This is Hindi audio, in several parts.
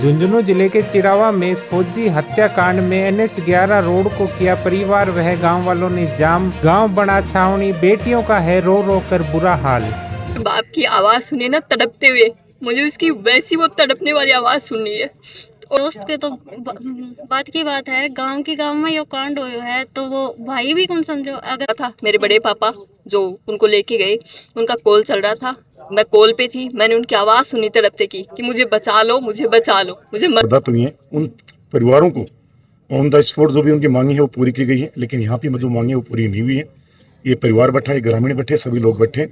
झुंझुनू जिले के चिड़ावा में फौजी हत्याकांड में NH11 रोड को किया परिवार वह गांव वालों ने जाम। गांव बना छावनी, बेटियों का है रो रो कर बुरा हाल। बाप की आवाज सुने ना तड़पते हुए, मुझे उसकी वैसी वो तड़पने वाली आवाज सुननी है। दोस्त के तो बात की बात है, गांव में यो कांड हुआ है तो वो भाई भी कौन समझो। अगर था मेरे बड़े पापा जो उनको लेके गए, उनका कॉल चल रहा था, मैं कॉल पे थी, मैंने उनकी आवाज सुनी तड़पते की कि मुझे बचा लो, मुझे बचा लो, मुझे मदद हुई है। उन परिवारों को ऑन द स्पॉट जो भी उनकी मांगी है वो पूरी की गई है, लेकिन यहाँ पे जो मांगी है वो पूरी नहीं हुई है। ये परिवार बैठा है, ग्रामीण बैठे, सभी लोग बैठे।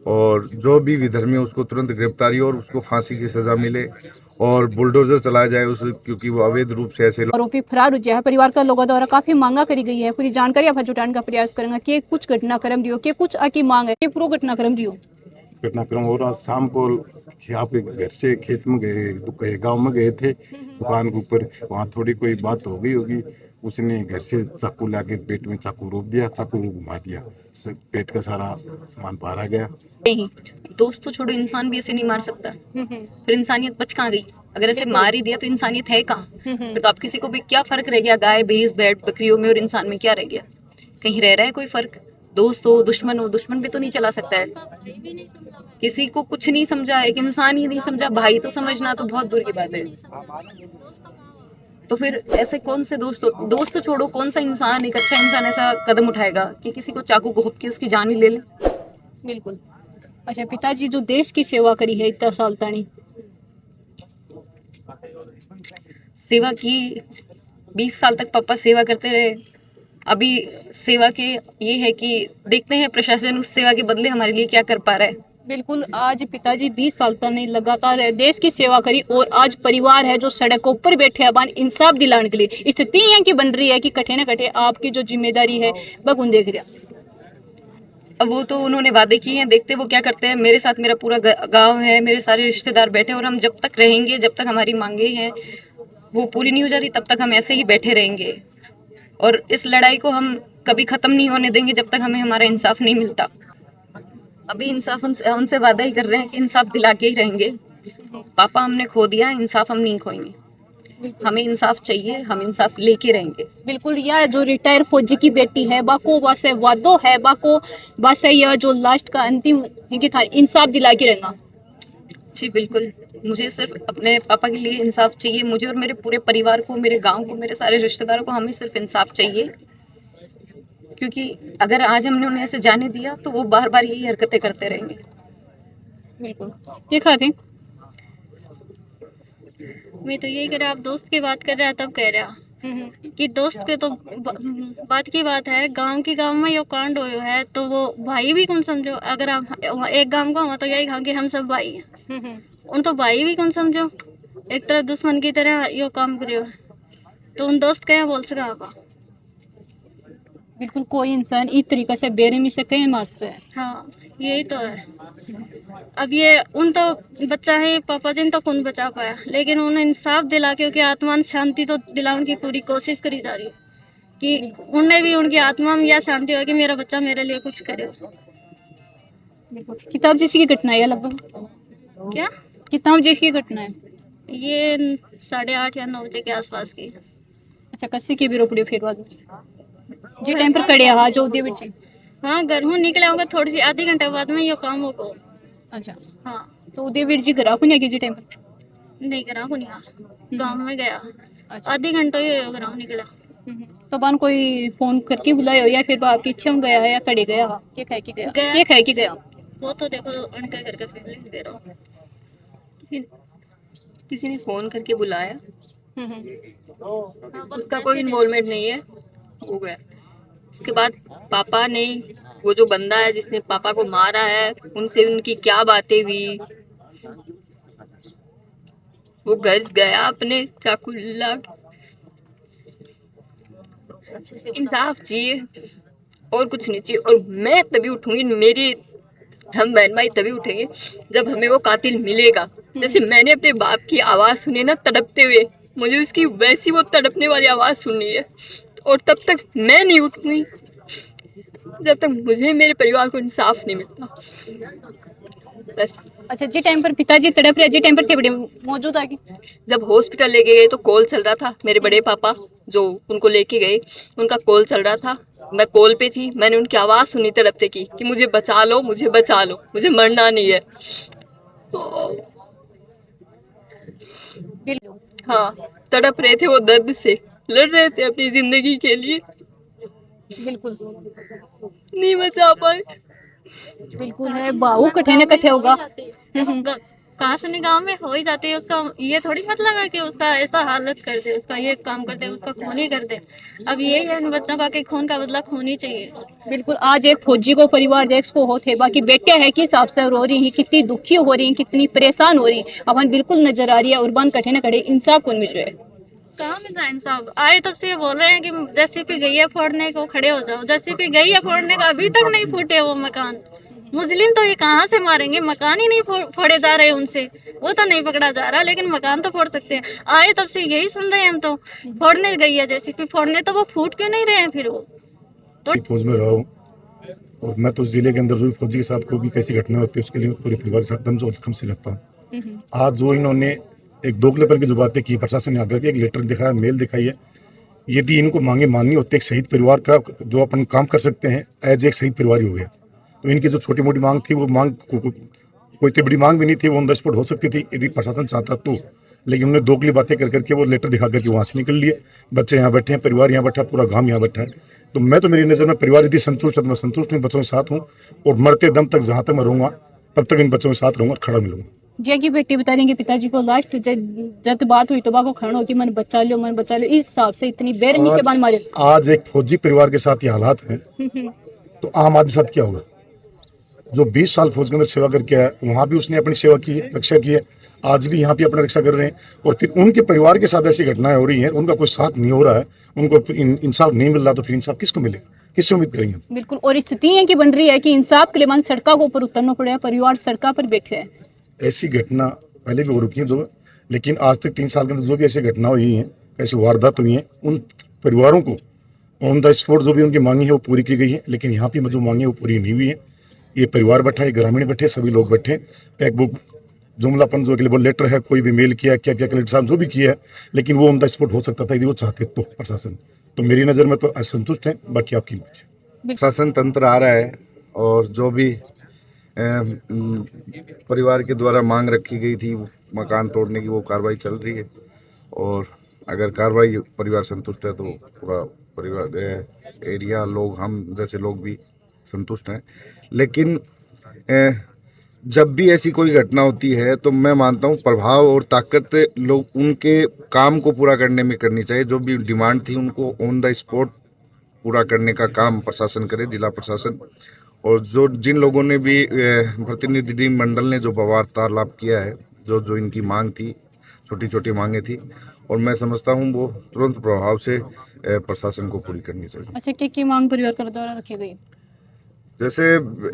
और जो भी विधर्मी है उसको तुरंत गिरफ्तारी और उसको फांसी की सजा मिले और बुलडोजर चलाया जाए उस, क्योंकि वो अवैध रूप से ऐसे आरोपी फरार हो गया है। परिवार का लोगों द्वारा काफी मांगा करी गई है। पूरी जानकारी आप जुटाने का प्रयास करेंगे कि कुछ घटनाक्रम रियो के कुछ आकी मांग है कि पूरा घटनाक्रम रियो। घटनाक्रम हो रहा, शाम को आपके घर से खेत में गए, गांव में गए थे दुकान के ऊपर, वहाँ थोड़ी कोई बात हो गई होगी, उसने घर से चाकू लाके पेट में चाकू रोक दिया, चाकू घुमा दिया, पेट का सारा सामान बाहर आ गया। दोस्त तो छोड़ो, इंसान भी ऐसे नहीं मार सकता। फिर इंसानियत बच कहाँ गई? अगर ऐसे मार ही दिया तो इंसानियत है कहाँ? फिर तो आप किसी को भी क्या फर्क रह गया गाय भैंस भेड़ बकरियों में और इंसान में क्या रह गया? कहीं रह रहा है कोई फर्क? दोस्त हो दुश्मन हो, दुश्मन भी तो नहीं चला सकता है। किसी को कुछ नहीं समझा, एक इंसान ही नहीं समझा, भाई तो समझना तो बहुत दूर की बात है। तो फिर ऐसे कौन से दोस्त तो छोड़ो, कौन सा इंसान, एक अच्छा इंसान ऐसा कदम उठाएगा कि किसी को चाकू घोंप के उसकी जान ही ले ले? बिल्कुल। अच्छा, पिताजी जो देश की सेवा करी है इतना साल तानी, सेवा की 20 साल तक पापा सेवा करते रहे। अभी सेवा के ये है कि देखते हैं प्रशासन उस सेवा के बदले हमारे लिए क्या कर पा रहा है। बिल्कुल। आज पिताजी 20 साल तक नहीं लगातार देश की सेवा करी और आज परिवार है जो सड़कों पर बैठे अबान इंसाफ दिलाने के लिए स्थिति यहाँ की बन रही है कि कटे न कटे आपकी जो जिम्मेदारी है बगुन देख रहा। अब वो तो उन्होंने वादे किए हैं, देखते वो क्या करते हैं। मेरे साथ मेरा पूरा गांव है, मेरे सारे रिश्तेदार बैठे, और हम जब तक रहेंगे, जब तक हमारी मांगे हैं वो पूरी नहीं हो जाती, तब तक हम ऐसे ही बैठे रहेंगे और इस लड़ाई को हम कभी खत्म नहीं होने देंगे जब तक हमें हमारा इंसाफ नहीं मिलता। अभी इंसाफ उनसे वादा ही कर रहे हैं कि इंसाफ दिला के ही रहेंगे। पापा हमने खो दिया, इंसाफ हम नहीं खोएंगे। हमें इंसाफ चाहिए, हम इंसाफ लेके रहेंगे। बिल्कुल। यह जो रिटायर फौजी की बेटी है बाको बस वादो है, बाको बस यह जो लास्ट का अंतिम था इंसाफ दिला के रहेगा। जी बिल्कुल, मुझे सिर्फ अपने पापा के लिए इंसाफ चाहिए। मुझे और मेरे पूरे परिवार को, मेरे गांव को, मेरे सारे रिश्तेदारों को, हमें सिर्फ इंसाफ चाहिए। क्योंकि अगर आज हमने उन्हें ऐसे जाने दिया तो वो बार बार यही हरकतें करते रहेंगे। बिल्कुल। ये खाते मैं तो यही कह रहा, आप दोस्त की बात कर रहा तब कह रहा कि दोस्त के तो बात की बात है, गांव में यो कांड हुआ है तो वो भाई भी कौन समझो। अगर आप एक गांव का हो तो यही कहा कि हम सब भाई हैं, उन तो भाई भी कौन समझो, एक तरह दुश्मन की तरह यो काम करियो तो उन दोस्त क्या बोल सका आप? बिल्कुल। कोई इंसान इस तरीके से बेरहमी से कहीं मार सकता है। हाँ, यही तो है। अब ये उन तो बच्चा है, पापा जिन तो कौन बचा पाया, लेकिन उन्हें इंसाफ दिला के उनकी आत्मा शांति तो दिलाने की पूरी कोशिश करी जा रही है कि उन्हें भी उनकी आत्मा में यह शांति हो कि मेरा बच्चा मेरे लिए कुछ करे। किताब जैसी की घटना है लगभग? क्या किताब जैसी की घटना है? ये 8:30 या 9 बजे के आसपास की। अच्छा, कस्सी के बिरो पड़े फिर बाद जी टाइम पर कड़े हाँ जो उदय बिरची। हाँ, घर हूँ निकले होंगे थोड़ी सी आधे घंटे बाद में ये काम होगा। अच्छा हाँ, तो उदय बिरजी घरा को नहीं जी टाइम पर? नहीं करा हूँ, नहीं गाँव में गया। अच्छा, आधे घंटे ही हो गया निकला। तो बान कोई फोन करके बुलाया हो या फिर आपकी इच्छा में गया है या कड़े गया? ये खाए कि गया, ये खाए कि गया? वो तो देखो अनका करके फीलिंग दे रहा हूँ। किसी ने फोन करके बुलाया, उसका कोई इन्वॉल्वमेंट नहीं है, हो गया। उसके बाद पापा ने, वो जो बंदा है जिसने पापा को मारा है, उनसे उनकी क्या बातें हुई, वो घर गया अपने चाकू ला। इंसाफ चाहिए और कुछ नहीं चाहिए। और मैं तभी उठूंगी, मेरी हम बहन भाई तभी उठेंगे जब हमें वो कातिल मिलेगा। जैसे मैंने अपने बाप की आवाज सुनी ना तड़पते हुए, मुझे उसकी वैसी वो तड़पने वाली आवाज सुननी है, और तब तक मैं नहीं उठूंगी जब तक मुझे मेरे परिवार को इंसाफ नहीं मिलता। बस अच्छा, जी टाइम पर पिताजी तड़प रहे, जी टाइम पर थे बड़े मौजूद आगे? जब हॉस्पिटल लेके गए तो कॉल चल रहा था, मेरे बड़े पापा जो उनको लेके गए उनका कॉल चल रहा था, मैं कॉल पे थी, मैंने उनकी आवाज़ सुनी तड़पते की कि मुझे बचा लो, मुझे बचा लो, मुझे मरना नहीं है। हाँ, तड़प रहे थे वो, दर्द से लड़ रहे थे अपनी जिंदगी के लिए, बिल्कुल नहीं बचा पाए। बिल्कुल है, बाहू कठे न कठे होगा। कहाँ से गांव में हो ही जाती है, उसका ये थोड़ी मतलब है कि उसका ऐसा हालत कर दे, उसका ये काम कर दे, उसका खून ही कर दे। अब ये है इन बच्चों का कि खून का बदला खून ही चाहिए। बिल्कुल, आज एक फौजी को परिवार देख को होते, बाकी बेटे है कि हिसाब से रो रही है, कितनी दुखी हो रही है, कितनी परेशान हो रही है, अपन बिल्कुल नजर आ रही है। उर्बान कठे न कठे इंसाफ कौन मिल रहा है? कहाँ मिल रहा है इंसाफ? आए तब से ये बोल रहे हैं कि जेसीपी गई है फोड़ने को, खड़े हो जाओ। जेसीपी गई है फोड़ने को, अभी तक नहीं फूटे वो मकान। मुस्लिम तो ये कहाँ से मारेंगे, मकान ही नहीं फोड़े जा रहे उनसे, वो तो नहीं पकड़ा जा रहा, लेकिन मकान तो फोड़ सकते हैं। आए तब से यही सुन रहे हैं हम, तो फोड़ने गई है जेसीपी फोड़ने, तो वो फूट क्यों नहीं रहे हैं फिर? वो तो फौज में रहा हूँ और मैं तो उस जिले के अंदर जो फौजी के साथ कोई भी कैसी घटना होती है उसके लिए पूरे परिवार के साथ दम कम से रहता हूँ। आज जो इन्होंने एक दोगलेपन की जो बातें की, प्रशासन ने आकर के एक लेटर दिखाया, मेल दिखाई है, यदि इनको मांगे माननी होती एक शहीद परिवार का जो अपन काम कर सकते हैं एज एक शहीद परिवार ही हो गया। तो इनकी जो छोटी मोटी मांग थी वो मांग कोई इतनी बड़ी मांग भी नहीं थी, वो ऑन द स्पॉट हो सकती थी यदि प्रशासन चाहता तो, लेकिन उन्होंने दोगली बातें कर करके वो लेटर दिखा करके वहाँ से निकल लिए। बच्चे यहाँ बैठे हैं, परिवार यहाँ बैठा है, पूरा गांव यहाँ बैठा है। तो मैं तो मेरी नज़र में परिवार यदि संतुष्ट है तो मैं संतुष्ट हूँ, बच्चों के साथ हूँ और मरते दम तक जहाँ तक मैं रहूँगा तब तक इन बच्चों के साथ रहूँगा और खड़ा मिलूंगा। जी की बेटी बता रही कि पिताजी को लास्ट जब बात हुई तो को खड़ा होती मन बचा लो, मन बचा लो, इस हिसाब से इतनी बेरहमी से बांध मारे। आज एक फौजी परिवार के साथ ये हालात हैं तो आम आदमी साथ क्या होगा? जो 20 साल फौज के अंदर सेवा करके आया, वहाँ भी उसने अपनी सेवा की है, रक्षा की है, आज भी यहाँ पे अपना रक्षा कर रहे हैं, और फिर उनके परिवार के साथ ऐसी घटनाएं हो रही हैं, उनका कोई साथ नहीं हो रहा है, उनको इंसाफ नहीं मिल रहा, तो फिर इंसाफ किसको मिलेगा, किससे उम्मीद करेंगे? बिल्कुल, और स्थिति है कि बन रही है कि इंसाफ के लिए मन सड़कों के ऊपर उतरना पड़ेगा, परिवार सड़कों पर बैठे हैं। ऐसी घटना पहले भी हो रुकी है दो, लेकिन आज तक 3 साल के अंदर जो भी ऐसी घटना हुई है, ऐसी वारदात हुई है, उन परिवारों को ऑन द स्पॉट जो भी उनकी मांगी है वो पूरी की गई है, लेकिन यहाँ पे जो मांगी है वो पूरी नहीं हुई है। ये परिवार बैठा है, ग्रामीण बैठे, सभी लोग बैठे, एक बुक जुमलापन जो के लेटर है, कोई भी मेल किया, क्या क्या कलेक्टर साहब जो भी किया है, लेकिन वो ऑन द स्पॉट हो सकता था यदि वो चाहते तो प्रशासन। तो मेरी नज़र में तो असंतुष्ट है, बाकी आपकी बात। शासन तंत्र आ रहा है और जो भी परिवार के द्वारा मांग रखी गई थी मकान तोड़ने की, वो कार्रवाई चल रही है, और अगर कार्रवाई परिवार संतुष्ट है तो पूरा परिवार एरिया लोग, हम जैसे लोग भी संतुष्ट हैं। लेकिन जब भी ऐसी कोई घटना होती है तो मैं मानता हूँ प्रभाव और ताकत लोग उनके काम को पूरा करने में करनी चाहिए। जो भी डिमांड थी उनको ऑन द स्पॉट पूरा करने का काम प्रशासन करे, जिला प्रशासन। और जो जिन लोगों ने भी प्रतिनिधि मंडल ने जो वार्तालाप किया है, जो जो इनकी मांग थी, छोटी छोटी मांगे थी, और मैं समझता हूँ वो तुरंत प्रभाव से प्रशासन को पूरी करनी चाहिए। अच्छा, क्या मांग परिवार के द्वारा रखी गई? जैसे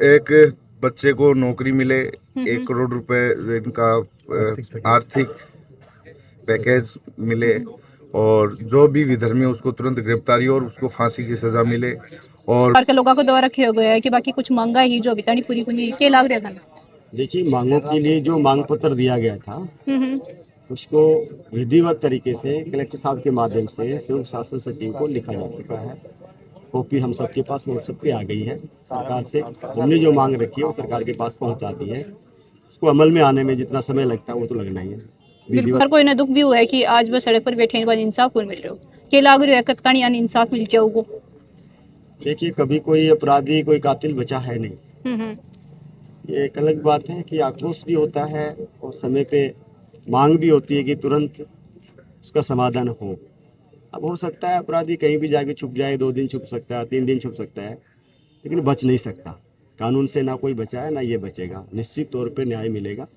एक बच्चे को नौकरी मिले, 1 करोड़ रुपए इनका आर्थिक पैकेज मिले, और जो भी विधर्मी उसको तुरंत गिरफ्तारी और उसको फांसी की सजा मिले। और के लोगों को द्वारा रखे हो गया है कि बाकी कुछ मांगा ही जो अभी तक पूरी नहीं, क्या लग रहा था? देखिए, मांगों के लिए जो मांग पत्र दिया गया था उसको विधिवत तरीके से कलेक्टर साहब के माध्यम से संयुक्त शासन सचिव को लिखा जा चुका है। कॉपी हम सबके पास व्हाट्सएप पे आ गई है। सरकार से हमने जो मांग रखी है वो सरकार के पास पहुंचाती है। उसको अमल में आने में जितना समय लगता है वो तो लगना ही है। हर कोई ने दुख भी हुआ है कि आज बस सड़क पर बैठे बाद इंसाफ को मिल रहा हो, क्या लग रहा है कत्तानी यानी इंसाफ मिल जाओगे? देखिए, कभी कोई अपराधी, कोई कातिल बचा है नहीं। ये एक अलग बात है कि आक्रोश भी होता है और समय पे मांग भी होती है कि तुरंत उसका समाधान हो। अब हो सकता है अपराधी कहीं भी जाके छुप जाए, 2 दिन छुप सकता है, 3 दिन छुप सकता है, लेकिन बच नहीं सकता। कानून से ना कोई बचा है ना ये बचेगा। निश्चित तौर पे न्याय मिलेगा।